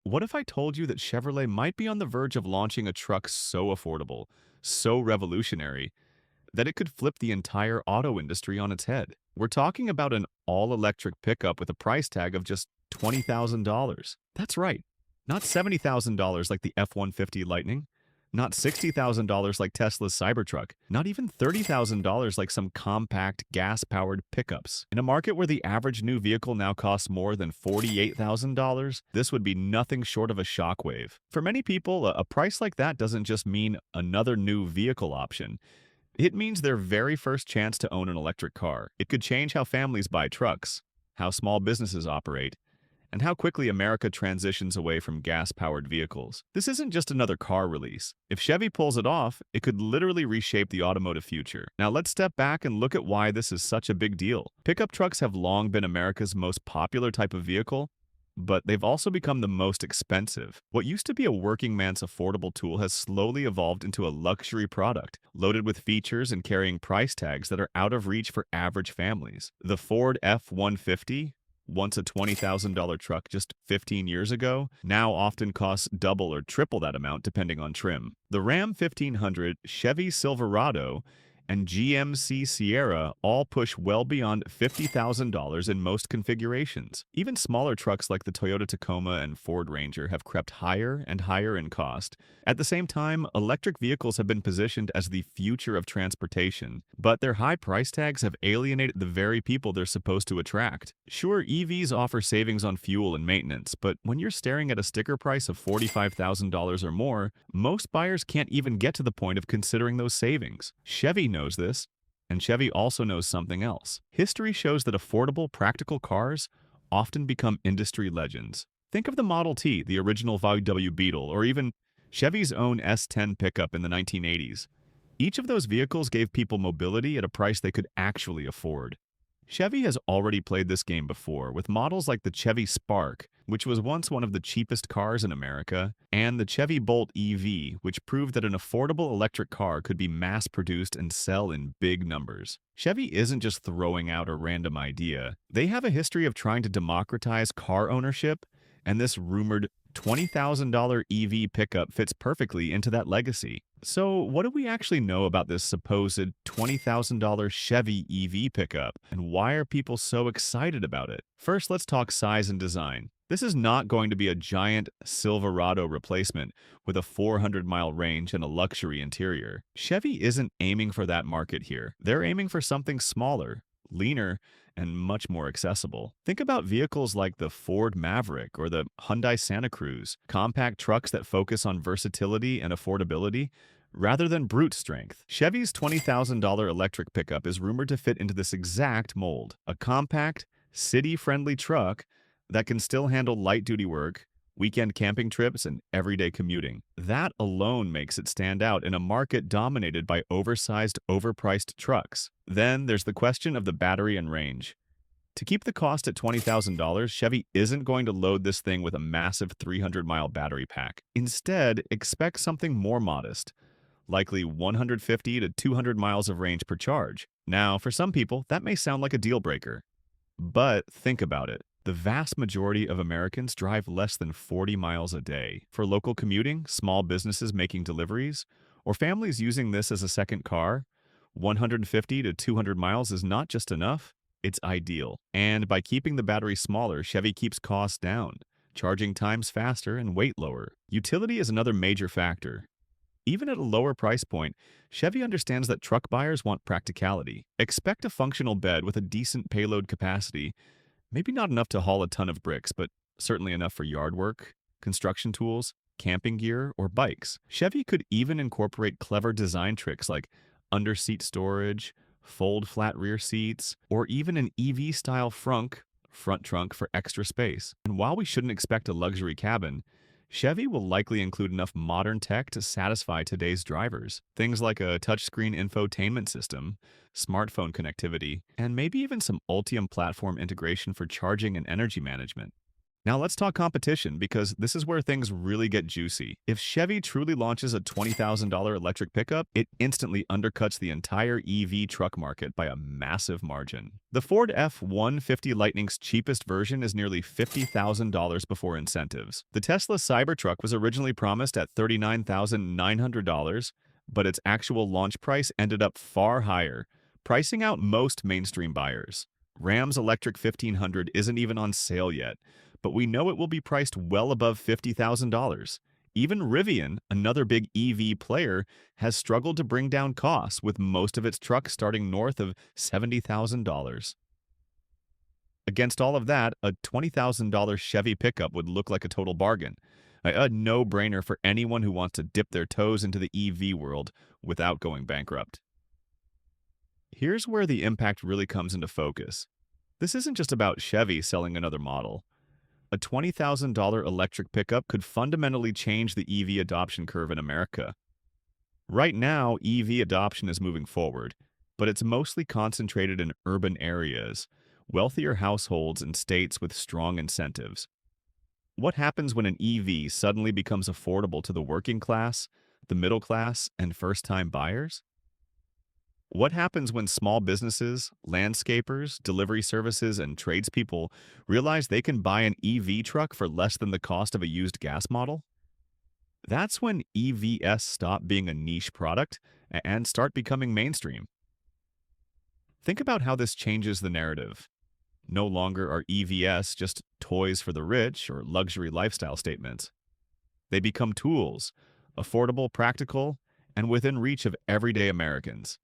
What if I told you that Chevrolet might be on the verge of launching a truck so affordable, so revolutionary, that it could flip the entire auto industry on its head? We're talking about an all-electric pickup with a price tag of just $20,000. That's right, not $70,000 like the F-150 Lightning, not $60,000 like Tesla's Cybertruck, not even $30,000 like some compact gas-powered pickups. In a market where the average new vehicle now costs more than $48,000, this would be nothing short of a shockwave. For many people, a price like that doesn't just mean another new vehicle option. It means their very first chance to own an electric car. It could change how families buy trucks, how small businesses operate, and how quickly America transitions away from gas-powered vehicles. This isn't just another car release. If Chevy pulls it off, it could literally reshape the automotive future. Now let's step back and look at why this is such a big deal. Pickup trucks have long been America's most popular type of vehicle, but they've also become the most expensive. What used to be a working man's affordable tool has slowly evolved into a luxury product, loaded with features and carrying price tags that are out of reach for average families. The Ford F-150, once a $20,000 truck just 15 years ago, now often costs double or triple that amount depending on trim. The Ram 1500, Chevy Silverado, and GMC Sierra all push well beyond $50,000 in most configurations. Even smaller trucks like the Toyota Tacoma and Ford Ranger have crept higher and higher in cost. At the same time, electric vehicles have been positioned as the future of transportation, but their high price tags have alienated the very people they're supposed to attract. Sure, EVs offer savings on fuel and maintenance, but when you're staring at a sticker price of $45,000 or more, most buyers can't even get to the point of considering those savings. Chevy knows this, and Chevy also knows something else. History shows that affordable, practical cars often become industry legends. Think of the Model T, the original VW Beetle, or even Chevy's own S10 pickup in the 1980s. Each of those vehicles gave people mobility at a price they could actually afford. Chevy has already played this game before, with models like the Chevy Spark, which was once one of the cheapest cars in America, and the Chevy Bolt EV, which proved that an affordable electric car could be mass-produced and sell in big numbers. Chevy isn't just throwing out a random idea. They have a history of trying to democratize car ownership, and this rumored $20,000 EV pickup fits perfectly into that legacy. So, what do we actually know about this supposed $20,000 Chevy EV pickup, and why are people so excited about it? First, let's talk size and design. This is not going to be a giant Silverado replacement with a 400-mile range and a luxury interior. Chevy isn't aiming for that market here. They're aiming for something smaller, leaner, and much more accessible. Think about vehicles like the Ford Maverick or the Hyundai Santa Cruz, compact trucks that focus on versatility and affordability rather than brute strength. Chevy's $20,000 electric pickup is rumored to fit into this exact mold, a compact, city-friendly truck that can still handle light-duty work, weekend camping trips, and everyday commuting. That alone makes it stand out in a market dominated by oversized, overpriced trucks. Then there's the question of the battery and range. To keep the cost at $20,000, Chevy isn't going to load this thing with a massive 300-mile battery pack. Instead, expect something more modest, likely 150 to 200 miles of range per charge. Now, for some people, that may sound like a deal breaker. But think about it. The vast majority of Americans drive less than 40 miles a day. For local commuting, small businesses making deliveries, or families using this as a second car, 150 to 200 miles is not just enough, it's ideal. And by keeping the battery smaller, Chevy keeps costs down, charging times faster and weight lower. Utility is another major factor. Even at a lower price point, Chevy understands that truck buyers want practicality. Expect a functional bed with a decent payload capacity. Maybe not enough to haul a ton of bricks, but certainly enough for yard work, construction tools, camping gear, or bikes. Chevy could even incorporate clever design tricks like under-seat storage, fold flat rear seats, or even an EV-style front trunk for extra space. And while we shouldn't expect a luxury cabin, Chevy will likely include enough modern tech to satisfy today's drivers. Things like a touchscreen infotainment system, smartphone connectivity, and maybe even some Ultium platform integration for charging and energy management. Now let's talk competition because this is where things really get juicy. If Chevy truly launches a $20,000 electric pickup, it instantly undercuts the entire EV truck market by a massive margin. The Ford F-150 Lightning's cheapest version is nearly $50,000 before incentives. The Tesla Cybertruck was originally promised at $39,900, but its actual launch price ended up far higher, pricing out most mainstream buyers. Ram's Electric 1500 isn't even on sale yet, but we know it will be priced well above $50,000. Even Rivian, another big EV player, has struggled to bring down costs, with most of its trucks starting north of $70,000. Against all of that, a $20,000 Chevy pickup would look like a total bargain. A no-brainer for anyone who wants to dip their toes into the EV world without going bankrupt. Here's where the impact really comes into focus. This isn't just about Chevy selling another model. A $20,000 electric pickup could fundamentally change the EV adoption curve in America. Right now, EV adoption is moving forward, but it's mostly concentrated in urban areas, wealthier households, and states with strong incentives. What happens when an EV suddenly becomes affordable to the working class, the middle class, and first-time buyers? What happens when small businesses, landscapers, delivery services, and tradespeople realize they can buy an EV truck for less than the cost of a used gas model? That's when EVs stop being a niche product and start becoming mainstream. Think about how this changes the narrative. No longer are EVs just toys for the rich or luxury lifestyle statements. They become tools, affordable, practical, and within reach of everyday Americans.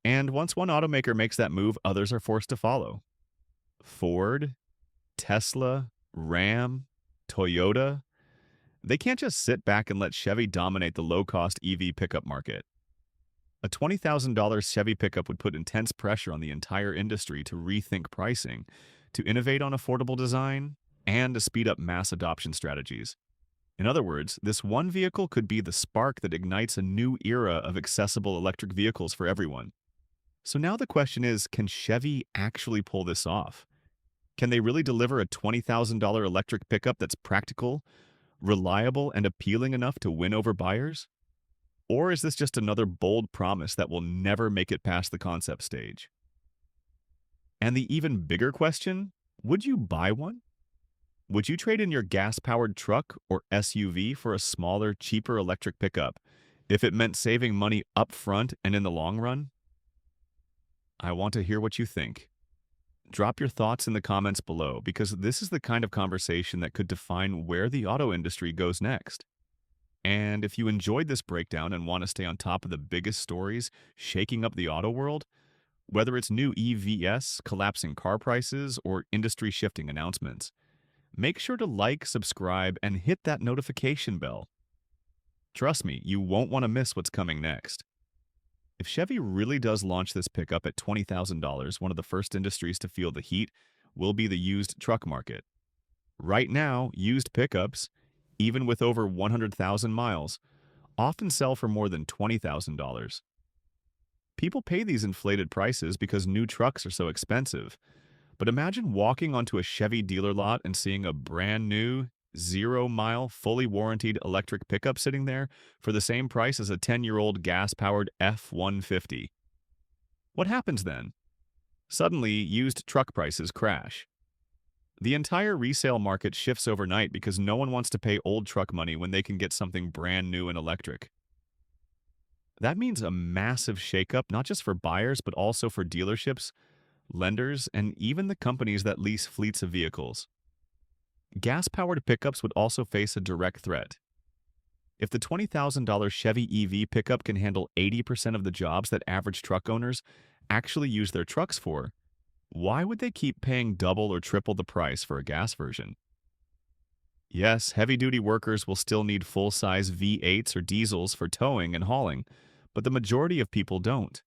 And once one automaker makes that move, others are forced to follow. Ford, Tesla, Ram, Toyota, they can't just sit back and let Chevy dominate the low-cost EV pickup market. A $20,000 Chevy pickup would put intense pressure on the entire industry to rethink pricing, to innovate on affordable design, and to speed up mass adoption strategies. In other words, this one vehicle could be the spark that ignites a new era of accessible electric vehicles for everyone. So now the question is, can Chevy actually pull this off? Can they really deliver a $20,000 electric pickup that's practical, reliable, and appealing enough to win over buyers? Or is this just another bold promise that will never make it past the concept stage? And the even bigger question, would you buy one? Would you trade in your gas-powered truck or SUV for a smaller, cheaper electric pickup if it meant saving money up front and in the long run? I want to hear what you think. Drop your thoughts in the comments below, because this is the kind of conversation that could define where the auto industry goes next. And if you enjoyed this breakdown and want to stay on top of the biggest stories shaking up the auto world, whether it's new EVs, collapsing car prices, or industry-shifting announcements, make sure to like, subscribe, and hit that notification bell. Trust me, you won't want to miss what's coming next. If Chevy really does launch this pickup at $20,000, one of the first industries to feel the heat will be the used truck market. Right now, used pickups, even with over 100,000 miles, often sell for more than $20,000. People pay these inflated prices because new trucks are so expensive. But imagine walking onto a Chevy dealer lot and seeing a brand new, 0-mile, fully warranted electric pickup sitting there for the same price as a 10-year-old gas-powered F-150. What happens then? Suddenly, used truck prices crash. The entire resale market shifts overnight because no one wants to pay old truck money when they can get something brand new and electric. That means a massive shakeup, not just for buyers, but also for dealerships, lenders, and even the companies that lease fleets of vehicles. Gas-powered pickups would also face a direct threat. If the $20,000 Chevy EV pickup can handle 80% of the jobs that average truck owners actually use their trucks for, why would they keep paying double or triple the price for a gas version? Yes, heavy-duty workers will still need full-size V8s or diesels for towing and hauling, but the majority of people don't.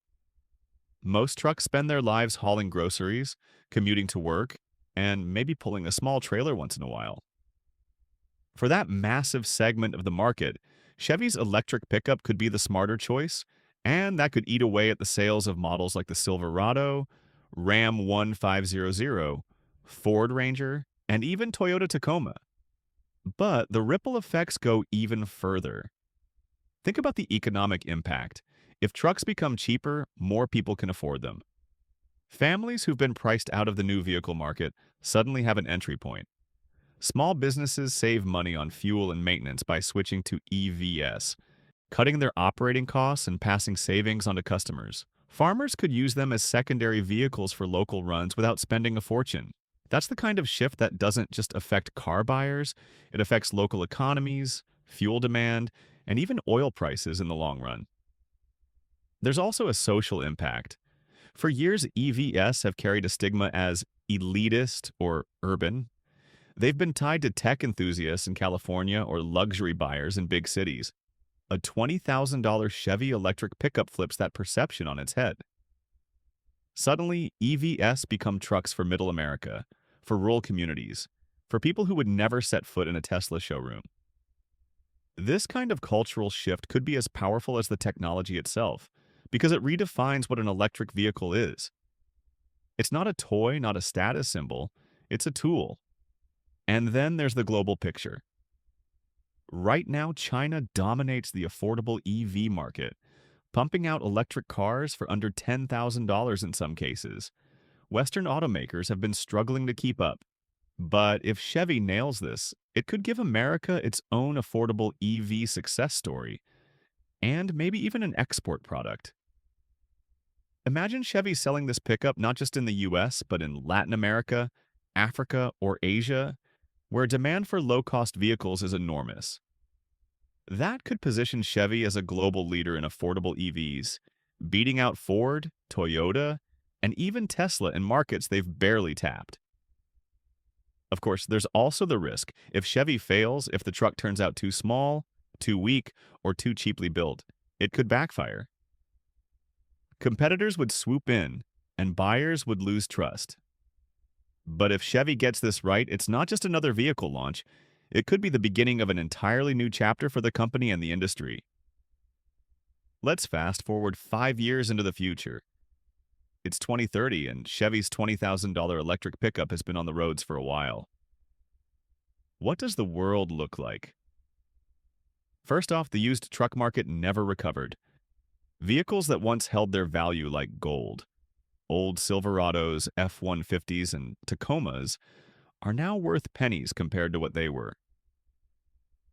Most trucks spend their lives hauling groceries, commuting to work, and maybe pulling a small trailer once in a while. For that massive segment of the market, Chevy's electric pickup could be the smarter choice, and that could eat away at the sales of models like the Silverado, Ram 1500, Ford Ranger, and even Toyota Tacoma. But the ripple effects go even further. Think about the economic impact. If trucks become cheaper, more people can afford them. Families who've been priced out of the new vehicle market suddenly have an entry point. Small businesses save money on fuel and maintenance by switching to EVs, cutting their operating costs and passing savings on to customers. Farmers could use them as secondary vehicles for local runs without spending a fortune. That's the kind of shift that doesn't just affect car buyers, it affects local economies, fuel demand, and even oil prices in the long run. There's also a social impact. For years, EVs have carried a stigma as elitist or urban. They've been tied to tech enthusiasts in California or luxury buyers in big cities. A $20,000 Chevy electric pickup flips that perception on its head. Suddenly, EVs become trucks for middle America, for rural communities, for people who would never set foot in a Tesla showroom. This kind of cultural shift could be as powerful as the technology itself, because it redefines what an electric vehicle is. It's not a toy, not a status symbol, it's a tool. And then there's the global picture. Right now, China dominates the affordable EV market, pumping out electric cars for under $10,000 in some cases. Western automakers have been struggling to keep up. But if Chevy nails this, it could give America its own affordable EV success story, and maybe even an export product. Imagine Chevy selling this pickup not just in the US, but in Latin America, Africa, or Asia, where demand for low-cost vehicles is enormous. That could position Chevy as a global leader in affordable EVs, beating out Ford, Toyota, and even Tesla in markets they've barely tapped. Of course, there's also the risk. If Chevy fails, if the truck turns out too small, too weak, or too cheaply built, it could backfire. Competitors would swoop in, and buyers would lose trust. But if Chevy gets this right, it's not just another vehicle launch. It could be the beginning of an entirely new chapter for the company and the industry. Let's fast forward 5 years into the future. It's 2030, and Chevy's $20,000 electric pickup has been on the roads for a while. What does the world look like? First off, the used truck market never recovered. Vehicles that once held their value like gold, old Silverados, F-150s, and Tacomas, are now worth pennies compared to what they were.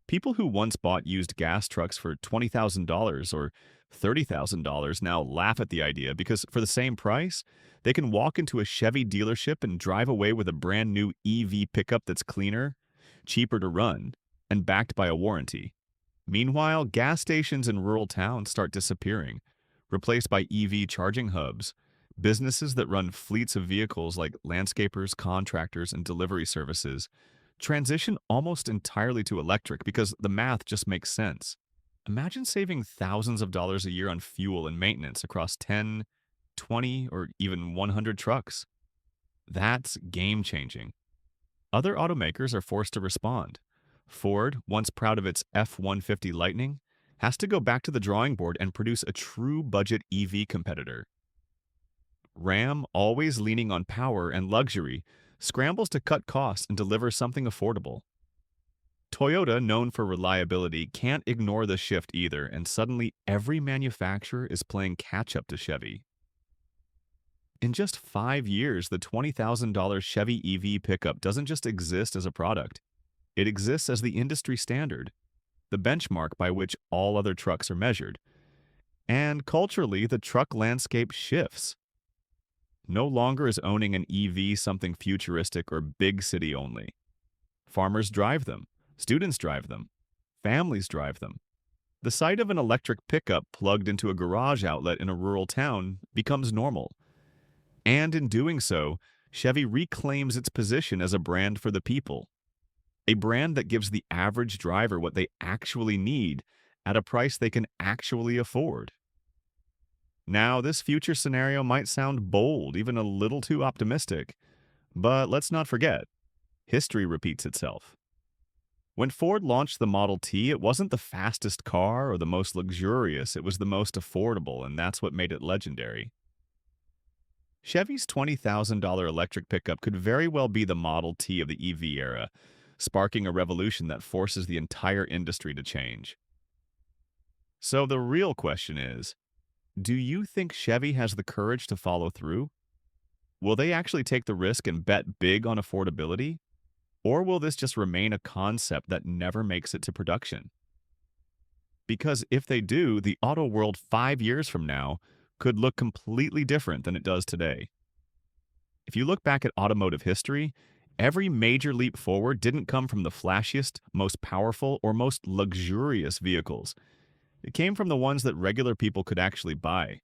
People who once bought used gas trucks for $20,000 or $30,000 now laugh at the idea because for the same price, they can walk into a Chevy dealership and drive away with a brand new EV pickup that's cleaner, cheaper to run, and backed by a warranty. Meanwhile, gas stations in rural towns start disappearing, replaced by EV charging hubs, businesses that run fleets of vehicles like landscapers, contractors, and delivery services transition almost entirely to electric because the math just makes sense. Imagine saving thousands of dollars a year on fuel and maintenance across 10, 20, or even 100 trucks. That's game-changing. Other automakers are forced to respond. Ford, once proud of its F-150 Lightning, has to go back to the drawing board and produce a true budget EV competitor. Ram, always leaning on power and luxury, scrambles to cut costs and deliver something affordable. Toyota, known for reliability, can't ignore the shift either, and suddenly every manufacturer is playing catch-up to Chevy. In just 5 years, the $20,000 Chevy EV pickup doesn't just exist as a product. It exists as the industry standard, the benchmark by which all other trucks are measured. And culturally, the truck landscape shifts. No longer is owning an EV something futuristic or big city only. Farmers drive them, students drive them, families drive them. The sight of an electric pickup plugged into a garage outlet in a rural town becomes normal. And in doing so, Chevy reclaims its position as a brand for the people. A brand that gives the average driver what they actually need at a price they can actually afford. Now, this future scenario might sound bold, even a little too optimistic, but let's not forget, history repeats itself. When Ford launched the Model T, it wasn't the fastest car or the most luxurious, it was the most affordable, and that's what made it legendary. Chevy's $20,000 electric pickup could very well be the Model T of the EV era, sparking a revolution that forces the entire industry to change. So the real question is, do you think Chevy has the courage to follow through? Will they actually take the risk and bet big on affordability? Or will this just remain a concept that never makes it to production? Because if they do, the auto world 5 years from now could look completely different than it does today. If you look back at automotive history, every major leap forward didn't come from the flashiest, most powerful, or most luxurious vehicles. It came from the ones that regular people could actually buy.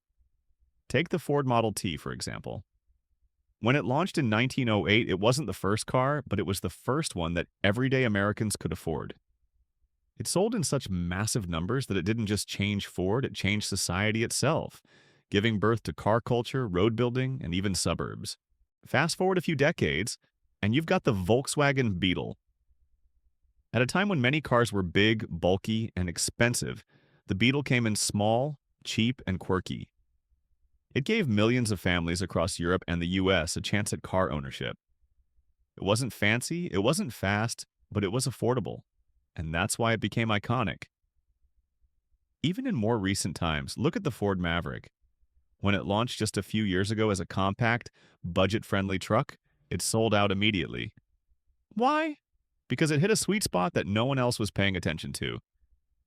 Take the Ford Model T, for example. When it launched in 1908, it wasn't the first car, but it was the first one that everyday Americans could afford. It sold in such massive numbers that it didn't just change Ford, it changed society itself, giving birth to car culture, road building, and even suburbs. Fast forward a few decades, and you've got the Volkswagen Beetle. At a time when many cars were big, bulky, and expensive, the Beetle came in small, cheap, and quirky. It gave millions of families across Europe and the US a chance at car ownership. It wasn't fancy, it wasn't fast, but it was affordable. And that's why it became iconic. Even in more recent times, look at the Ford Maverick. When it launched just a few years ago as a compact, budget-friendly truck, it sold out immediately. Why? Because it hit a sweet spot that no one else was paying attention to.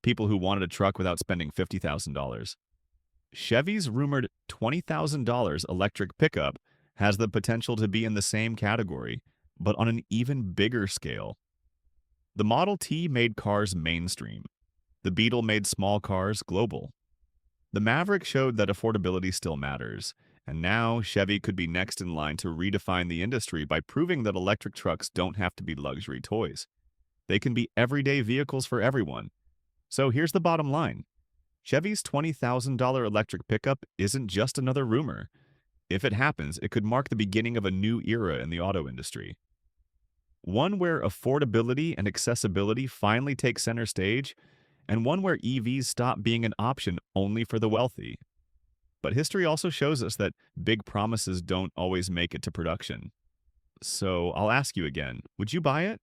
People who wanted a truck without spending $50,000. Chevy's rumored $20,000 electric pickup has the potential to be in the same category, but on an even bigger scale. The Model T made cars mainstream. The Beetle made small cars global. The Maverick showed that affordability still matters, and now Chevy could be next in line to redefine the industry by proving that electric trucks don't have to be luxury toys. They can be everyday vehicles for everyone. So here's the bottom line. Chevy's $20,000 electric pickup isn't just another rumor. If it happens, it could mark the beginning of a new era in the auto industry. One where affordability and accessibility finally take center stage, and one where EVs stop being an option only for the wealthy. But history also shows us that big promises don't always make it to production. So I'll ask you again, would you buy it?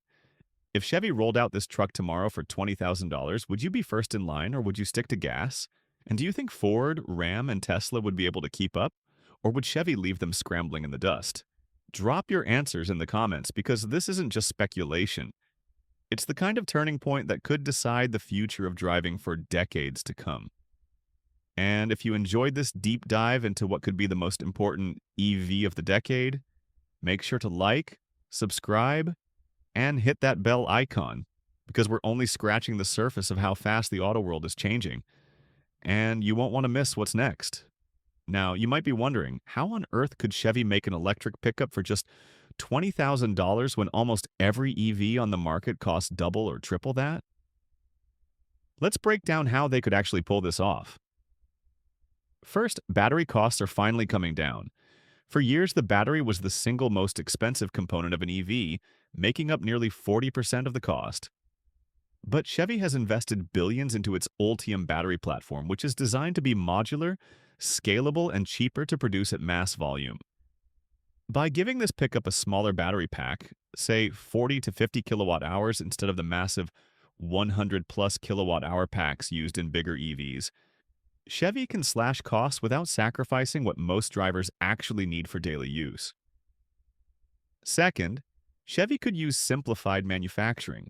If Chevy rolled out this truck tomorrow for $20,000, would you be first in line or would you stick to gas? And do you think Ford, Ram, and Tesla would be able to keep up? Or would Chevy leave them scrambling in the dust? Drop your answers in the comments because this isn't just speculation. It's the kind of turning point that could decide the future of driving for decades to come. And if you enjoyed this deep dive into what could be the most important EV of the decade, make sure to like, subscribe, and hit that bell icon because we're only scratching the surface of how fast the auto world is changing, and you won't want to miss what's next. Now, you might be wondering, how on earth could Chevy make an electric pickup for just $20,000 when almost every EV on the market costs double or triple that? Let's break down how they could actually pull this off. First, battery costs are finally coming down. For years, the battery was the single most expensive component of an EV, making up nearly 40% of the cost. But Chevy has invested billions into its Ultium battery platform, which is designed to be modular, scalable, and cheaper to produce at mass volume. By giving this pickup a smaller battery pack, say 40 to 50 kilowatt hours instead of the massive 100 plus kilowatt hour packs used in bigger EVs, Chevy can slash costs without sacrificing what most drivers actually need for daily use. Second, Chevy could use simplified manufacturing.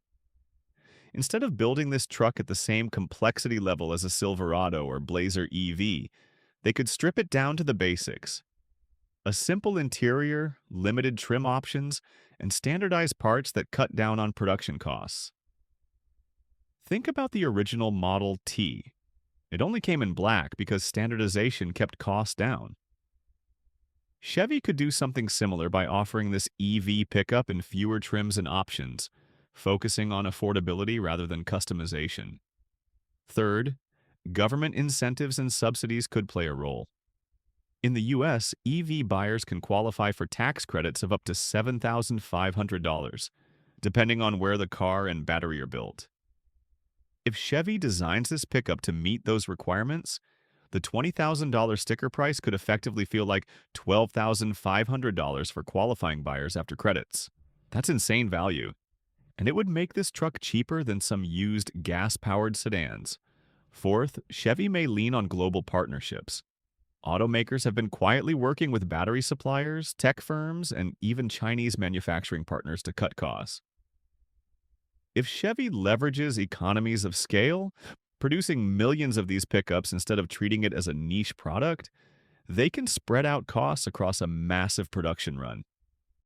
Instead of building this truck at the same complexity level as a Silverado or Blazer EV, they could strip it down to the basics. A simple interior, limited trim options, and standardized parts that cut down on production costs. Think about the original Model T. It only came in black because standardization kept costs down. Chevy could do something similar by offering this EV pickup in fewer trims and options, focusing on affordability rather than customization. Third, government incentives and subsidies could play a role. In the US, EV buyers can qualify for tax credits of up to $7,500, depending on where the car and battery are built. If Chevy designs this pickup to meet those requirements, The $20,000 sticker price could effectively feel like $12,500 for qualifying buyers after credits. That's insane value, and it would make this truck cheaper than some used gas-powered sedans. Fourth, Chevy may lean on global partnerships. Automakers have been quietly working with battery suppliers, tech firms, and even Chinese manufacturing partners to cut costs. If Chevy leverages economies of scale, producing millions of these pickups instead of treating it as a niche product, they can spread out costs across a massive production run.